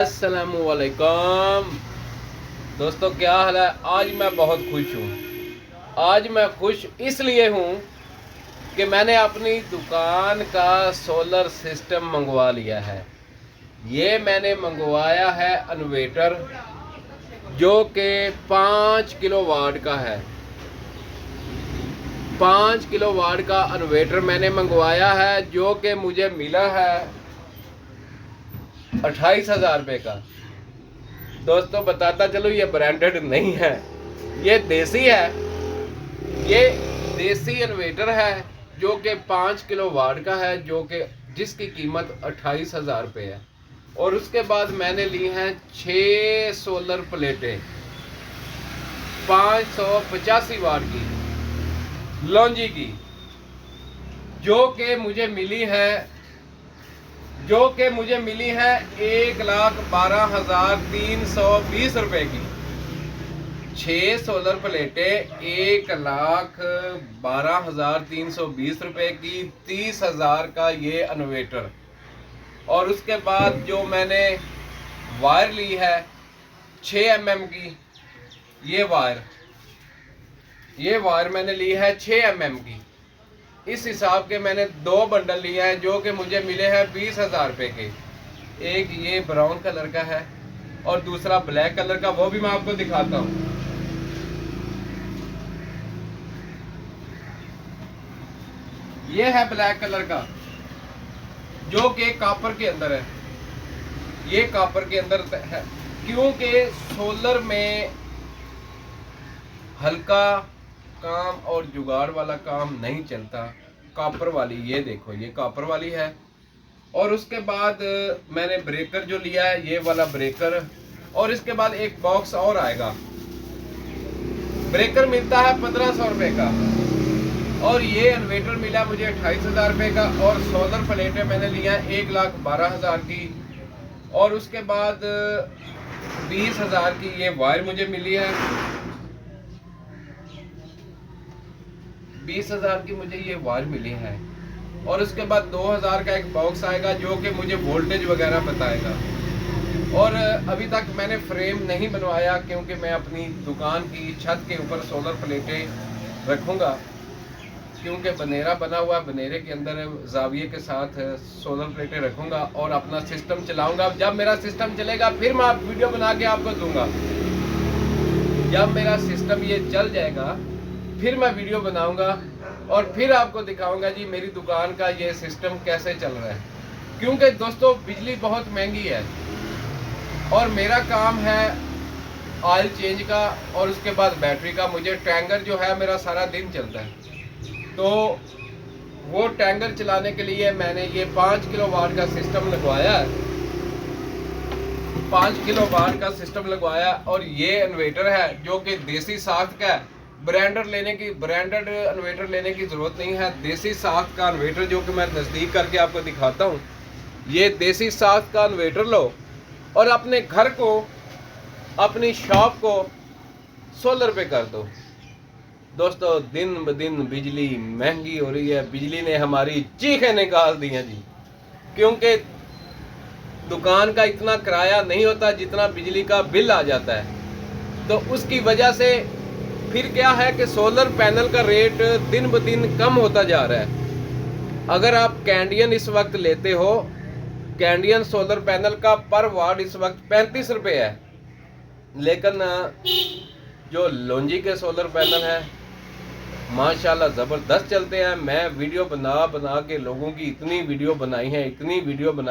अस्सलामुअलैकुम दोस्तों, क्या हाल है। आज मैं बहुत खुश हूँ। आज मैं खुश इसलिए हूँ कि मैंने अपनी दुकान का सोलर सिस्टम मंगवा लिया है। ये मैंने मंगवाया है इन्वर्टर, जो कि 5 किलोवाट का है। 5 किलोवाट का इन्वर्टर मैंने मंगवाया है, जो कि मुझे मिला है 28,000 रुपये का। दोस्तों बताता चलो, ये ब्रांडेड नहीं है, ये देसी है। ये देसी इन्वर्टर है जो कि 5 किलोवाट का है, जो कि जिसकी कीमत 28,000 रुपये है। और उसके बाद मैंने ली हैं 6 सोलर प्लेटें 585 वाट की लॉन्जी की, जो कि मुझे मिली है 1,12,320 रुपये की। 6 सोलर प्लेटें 1,12,320 रुपये की, 30,000 का ये इन्वर्टर। और उसके बाद जो मैंने वायर ली है 6 mm की, ये वायर मैंने ली है 6 mm की। इस हिसाब के मैंने 2 बंडल लिए हैं, जो कि मुझे मिले हैं 20,000 रुपये के। एक ये ब्राउन कलर का है और दूसरा ब्लैक कलर का, वो भी मैं आपको दिखाता हूँ। ये है ब्लैक कलर का, जो कि कॉपर के अंदर है। ये कॉपर के अंदर है, क्योंकि सोलर में हल्का काम और जुगाड़ वाला काम नहीं चलता। कॉपर वाली, ये देखो, ये कॉपर वाली है। और उसके बाद मैंने ब्रेकर जो लिया है, ये वाला ब्रेकर। और इसके बाद एक बॉक्स और आएगा। ब्रेकर मिलता है 1,500 रुपये का, और ये इन्वर्टर मिला मुझे 28,000 रुपये का। और सोलर प्लेटें मैंने लिया है 1,12,000 की। और उसके बाद 20,000 की ये वायर मुझे मिली है। 20,000 की मुझे ये वायर मिली है। और उसके बाद 2,000 का एक बॉक्स आएगा, जो कि मुझे वोल्टेज वगैरह बताएगा। और अभी तक मैंने फ्रेम नहीं बनवाया, क्योंकि मैं अपनी दुकान की छत के ऊपर सोलर प्लेटें रखूँगा, क्योंकि बनेरा बना हुआ, बनेरे के अंदर जाविये के साथ सोलर प्लेटें रखूँगा और अपना सिस्टम चलाऊँगा। जब मेरा सिस्टम चलेगा फिर मैं वीडियो बना के आपको दूँगा। जब मेरा सिस्टम ये चल जाएगा फिर मैं वीडियो बनाऊंगा और फिर आपको दिखाऊंगा जी मेरी दुकान का ये सिस्टम कैसे चल रहा है। क्योंकि दोस्तों बिजली बहुत महंगी है, और मेरा काम है ऑयल चेंज का, और उसके बाद बैटरी का। मुझे टैंकर जो है मेरा सारा दिन चलता है, तो वो टैंकर चलाने के लिए मैंने ये 5 किलोवाट का सिस्टम लगवाया है। 5 किलोवाट का सिस्टम लगवाया, और ये इन्वर्टर है जो कि देसी साख्त का है। ब्रांडेड इन्वर्टर लेने की ज़रूरत नहीं है। देसी साख्त का इन्वर्टर, जो कि मैं नज़दीक करके आपको दिखाता हूँ। ये देसी साख्त का इन्वर्टर लो और अपने घर को, अपनी शॉप को सोलर पे कर दो। दोस्तों दिन ब दिन बिजली महंगी हो रही है। बिजली ने हमारी चीखें निकाल दी हैं जी, क्योंकि दुकान का इतना किराया नहीं होता जितना बिजली का बिल आ जाता है। तो उसकी वजह से फिर क्या है कि सोलर पैनल का रेट दिन ब दिन कम होता जा रहा है। अगर आप कैंडियन इस वक्त लेते हो, कैंडियन सोलर पैनल का पर वाट इस वक्त 35 रुपये है। लेकिन जो लॉन्जी के सोलर पैनल है माशाल्लाह ज़बरदस्त चलते हैं। मैं वीडियो बना के लोगों की इतनी वीडियो बनाई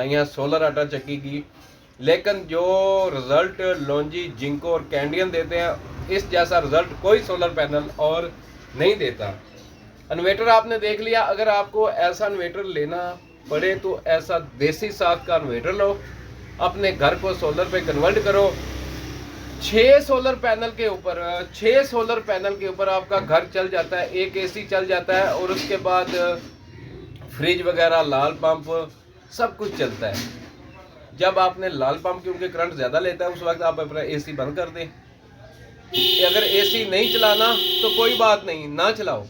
हैं सोलर आटा चक्की की, लेकिन जो रिज़ल्ट लॉन्जी, जिंको और कैंडियन देते हैं, इस जैसा रिज़ल्ट कोई सोलर पैनल और नहीं देता। इन्वर्टर आपने देख लिया। अगर आपको ऐसा इन्वर्टर लेना पड़े तो ऐसा देसी साख्त का इन्वर्टर लो, अपने घर को सोलर पे कन्वर्ट करो। 6 सोलर पैनल के ऊपर आपका घर चल जाता है, एक एसी चल जाता है, और उसके बाद फ्रिज वगैरह, लाल पंप, सब कुछ चलता है। जब आपने लाल पंप, क्योंकि करंट ज़्यादा लेता है, उस वक्त आप अपना एसी बंद कर दें। अगर एसी नहीं चलाना तो कोई बात नहीं, ना चलाओ।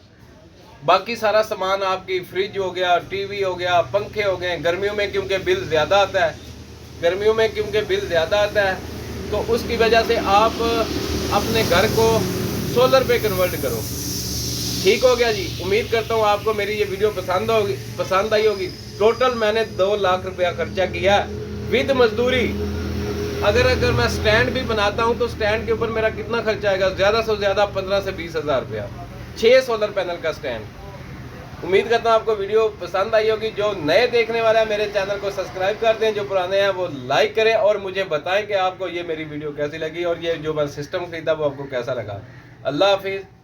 बाकी सारा सामान आपकी, फ्रिज हो गया, टीवी हो गया, पंखे हो गए, गर्मियों में क्योंकि बिल ज़्यादा आता है गर्मियों में क्योंकि बिल ज़्यादा आता है, तो उसकी वजह से आप अपने घर को सोलर पे कन्वर्ट करो। ठीक हो गया जी। उम्मीद करता हूँ आपको मेरी ये वीडियो पसंद आई होगी। टोटल मैंने 2 लाख रुपया खर्चा किया विद मजदूरी। अगर मैं स्टैंड भी बनाता हूँ तो स्टैंड के ऊपर मेरा कितना खर्चा आएगा? ज़्यादा से ज़्यादा 15 से 20 हज़ार रुपया, 6 सोलर पैनल का स्टैंड। उम्मीद करता हूँ आपको वीडियो पसंद आई होगी। जो नए देखने वाला है मेरे चैनल को सब्सक्राइब कर दें, जो पुराने हैं वो लाइक करें और मुझे बताएं कि आपको ये मेरी वीडियो कैसी लगी और ये जो मैं सिस्टम खरीदा वो आपको कैसा लगा। अल्लाह हाफिज़।